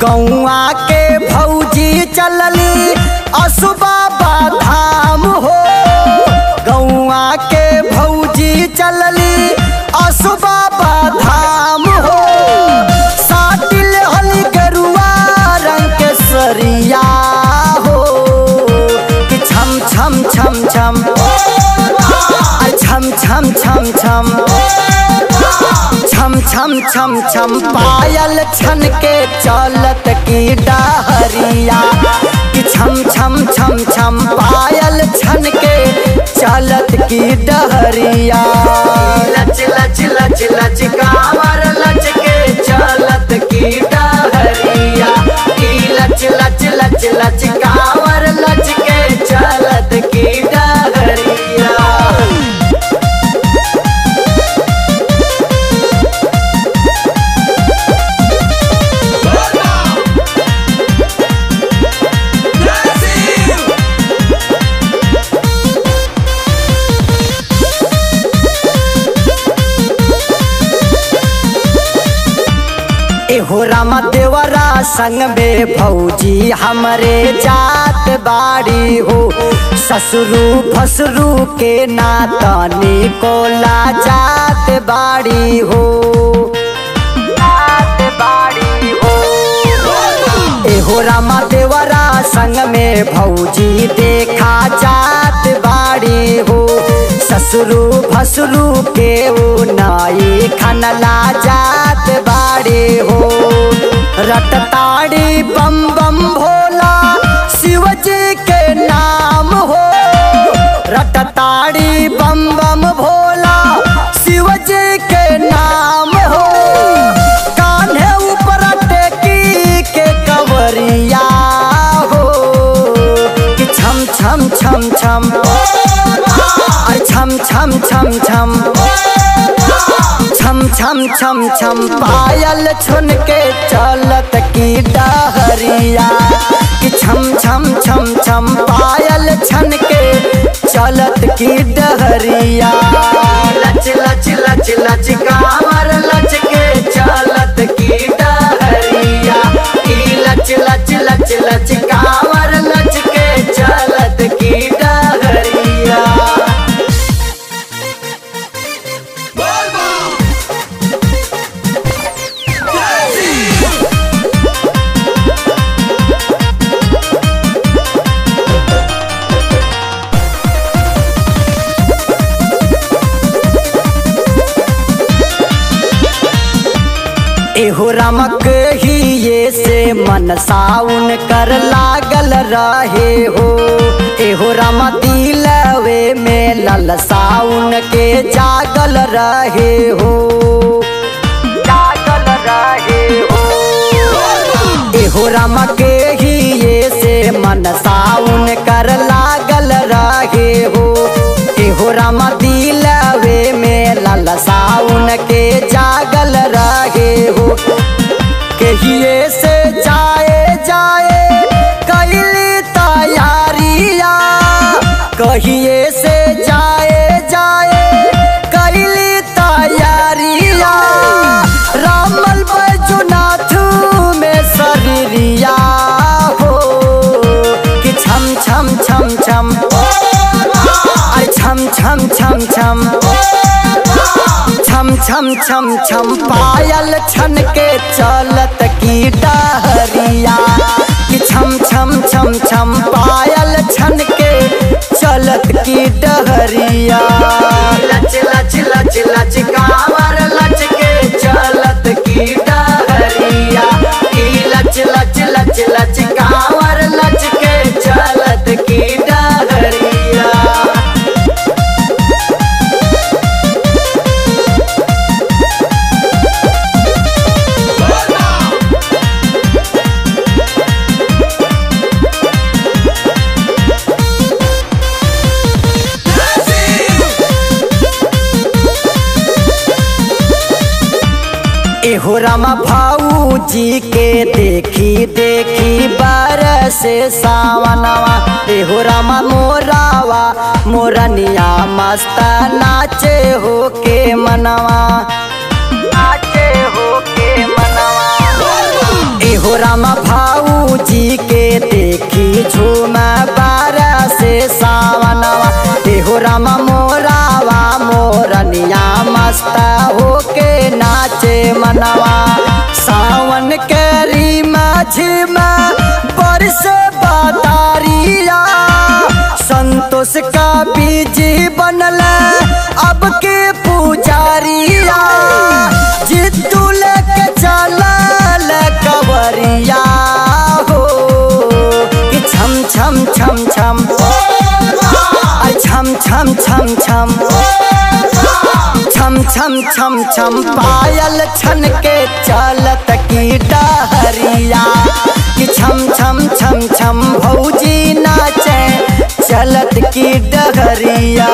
गौआ के भौजी चलली असुबा धाम हो। गौआ के भौजी चलली असुबा धाम हो। साटिल हली गरुआ रंग के सरिया हो कि छम छम छम छम छम छम छम छम छम छम छम छम पायल छन के चलत की डहरिया कि छम छम छम छम पायल छन के चलत की डहरिया। लच लच लच लच कांवर लच के चलत की डहरिया। लच लच लच लच कांवर लच के चलत की डहरिया। हो रामा देवरा संग में भौजी हमरे जात बाड़ी हो। ससुरु भसुरु के नातनी कोला जात बाड़ी हो। जात बाड़ी हो। हो रामा देवरा संग में भौजी देखा जात बाड़ी हो। ससुरु भसुरु के वो नाई खनला जात बाड़ी हो। रटताड़ी बम बम भोला शिव जी के नाम हो। रटताड़ी बम बम भोला शिव जी के नाम हो। कान्हे ऊपर टेकी के कवरिया हो कि छम छम छम छम छम छम छम छम छम छम छम छम पायल छुन के चलत की डहरिया कि छम छम छम छम पायल छन के चलत की डहरिया। लच लच लच लच कांवर लच के चलत की डहरिया। लच लच लच लच कांवर लच के चलत की डहरिया। एहो रमक ही ये से मन साउन कर लागल रहे हो। एहो रम दिलवे में लल साउन के जागल रहे हो। जागल रहे हो। एहो रमक ही ये से मन साउन कर लागल रहे हो। एहो रम दिलवे में लल साउन के जागल रहे हो। कहिए से जाए जाए कैली तैयारिया। कहिए से जाए जाए कैली तैयारिया। रामल बैजुनाथ में शरीरिया हो कि छम छम छम छम छम छम छम छम छम छम छम छम पायल छन के चलत की डहरिया कि छम छम छम छम पायल छन के चलत की डहरिया। लच लच लच लच कांवर लच के चलत की डहरिया। लच लच लच लच कांवर लच के चलत की डहरिया। एहो रामा भाऊजी के देखी देखी बरस सावनवा। एहो रामा मोरावा मोरनिया मस्त नाचे हो के मनवा। नाचे हो के मनवा। एहो रामा भाऊजी के देखी झूमा बारा से सावनवा। एहो रामा मोरावा मोरनिया मस्त होके नाचे मनवा। सावन के रीमा झिमा बरसे बातारिया, संतोष का बीज बनल अब के पुजारिया। जितू लेके चलल कवरिया हो कि छम छम छम छम छम छम छम छम छम छम छम छम पायल छन के चलत की डहरिया कि छम छम छम छम भौजी नाचे चलत की डहरिया।